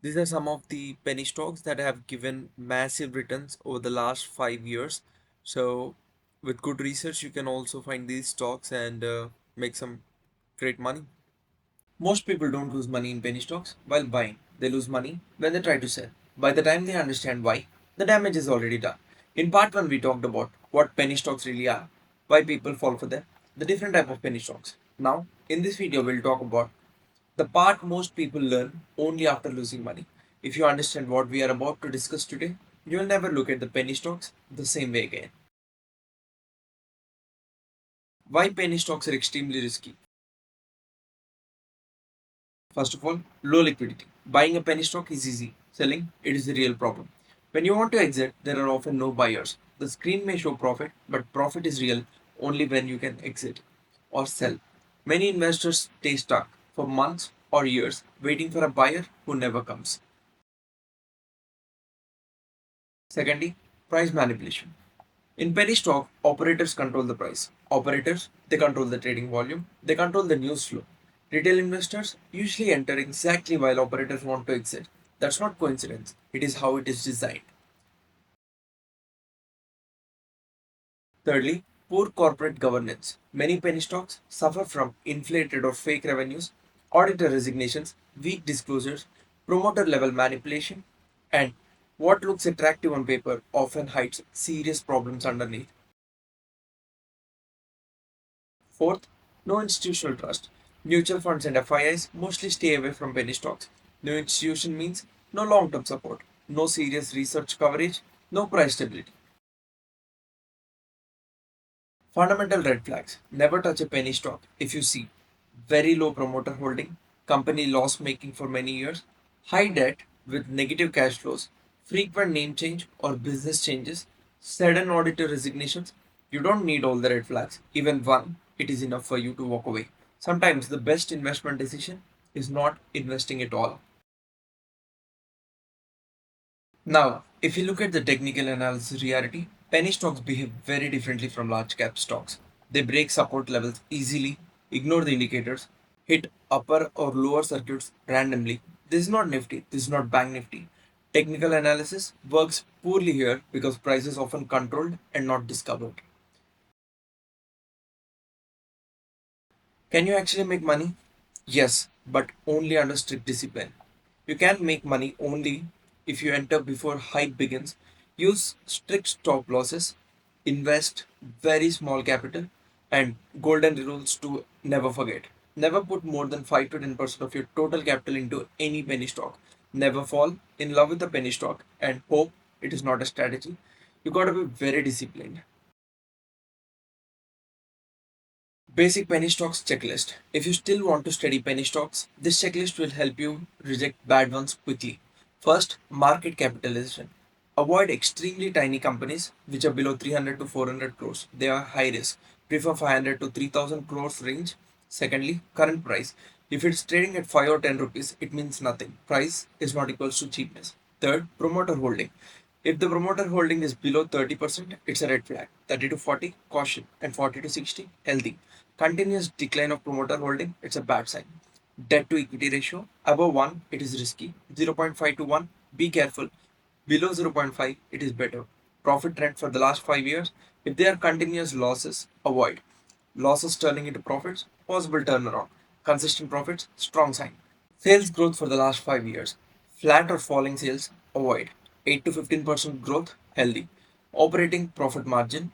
These are some of the penny stocks that have given massive returns over the last 5 years. So, with good research, you can also find these stocks and make some great money. Most people don't lose money in penny stocks while buying. They lose money when they try to sell. By the time they understand why, the damage is already done. In part 1, we talked about what penny stocks really are, why people fall for them, the different type of penny stocks. Now, in this video, we'll talk about the part most people learn only after losing money. If you understand what we are about to discuss today, you will never look at the penny stocks the same way again. Why penny stocks are extremely risky? First of all, low liquidity. Buying a penny stock is easy. Selling, it is the real problem. When you want to exit, there are often no buyers. The screen may show profit, but profit is real only when you can exit or sell. Many investors stay stuck for months or years waiting for a buyer who never comes. Secondly, price manipulation. In penny stock, operators control the price. Operators, they control the trading volume, they control the news flow. Retail investors usually enter exactly while operators want to exit. That's not coincidence, it is how it is designed. Thirdly, poor corporate governance. Many penny stocks suffer from inflated or fake revenues, auditor resignations, weak disclosures, promoter level manipulation, and what looks attractive on paper often hides serious problems underneath. Fourth, no institutional trust. Mutual funds and FIIs mostly stay away from penny stocks. No institution means no long term support, no serious research coverage, no price stability. Fundamental red flags. Never touch a penny stock if you see very low promoter holding, company loss making for many years, high debt with negative cash flows, frequent name change or business changes, sudden auditor resignations. You don't need all the red flags. Even one, it is enough for you to walk away. Sometimes the best investment decision is not investing at all. Now, if you look at the technical analysis reality, penny stocks behave very differently from large cap stocks. They break support levels easily, ignore the indicators, hit upper or lower circuits randomly. This is not nifty, this is not bank nifty. Technical analysis works poorly here because price is often controlled and not discovered. Can you actually make money? Yes, but only under strict discipline. You can make money only if you enter before hype begins, use strict stop losses, invest very small capital, and golden rules to never forget. Never put more than 5 to 10% of your total capital into any penny stock. Never fall in love with the penny stock and hope it is not a strategy. You gotta be very disciplined. Basic penny stocks checklist. If you still want to study penny stocks, this checklist will help you reject bad ones quickly. First, market capitalization. Avoid extremely tiny companies which are below 300 to 400 crores. They are high risk. Prefer 500 to 3000 crores range. Secondly, current price. If it's trading at 5 or 10 rupees, it means nothing. Price is not equals to cheapness. Third, promoter holding. If the promoter holding is below 30%, it's a red flag. 30 to 40, caution. And 40 to 60, healthy. Continuous decline of promoter holding, it's a bad sign. Debt to equity ratio, above 1, it is risky. 0.5 to 1, be careful. Below 0.5, it is better. Profit trend for the last 5 years, if there are continuous losses, avoid. Losses turning into profits, possible turnaround. Consistent profits, strong sign. Sales growth for the last 5 years. Flat or falling sales, avoid. 8 to 15% growth, healthy. Operating profit margin,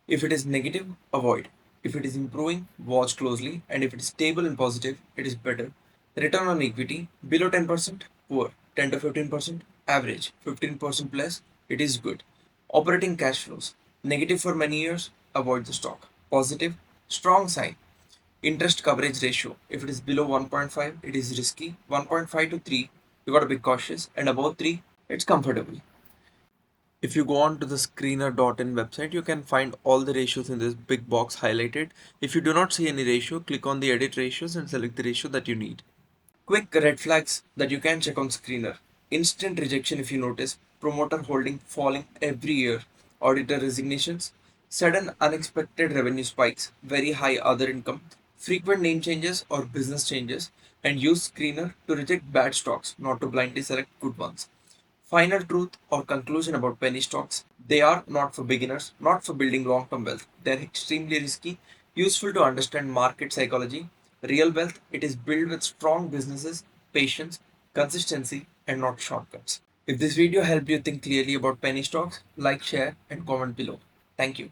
if it is negative, avoid. If it is improving, watch closely. And if it is stable and positive, it is better. Return on equity, below 10%, poor. 10 to 15%, average. 15% plus, it is good. Operating cash flows, negative for many years, avoid the stock. Positive, strong sign. Interest coverage ratio, if it is below 1.5, it is risky. 1.5 to 3, you gotta be cautious. And above 3, it's comfortable. If you go on to the screener.in website, you can find all the ratios in this big box highlighted. If you do not see any ratio, click on the edit ratios and select the ratio that you need. Quick red flags that you can check on screener. Instant rejection if you notice, promoter holding falling every year, auditor resignations, sudden unexpected revenue spikes, very high other income, frequent name changes or business changes, and use screener to reject bad stocks, not to blindly select good ones. Final truth or conclusion about penny stocks: they are not for beginners, not for building long term wealth. They're extremely risky, useful to understand market psychology. Real wealth, it is built with strong businesses, patience, consistency, and not shortcuts. If this video helped you think clearly about penny stocks, like, share, and comment below. Thank you.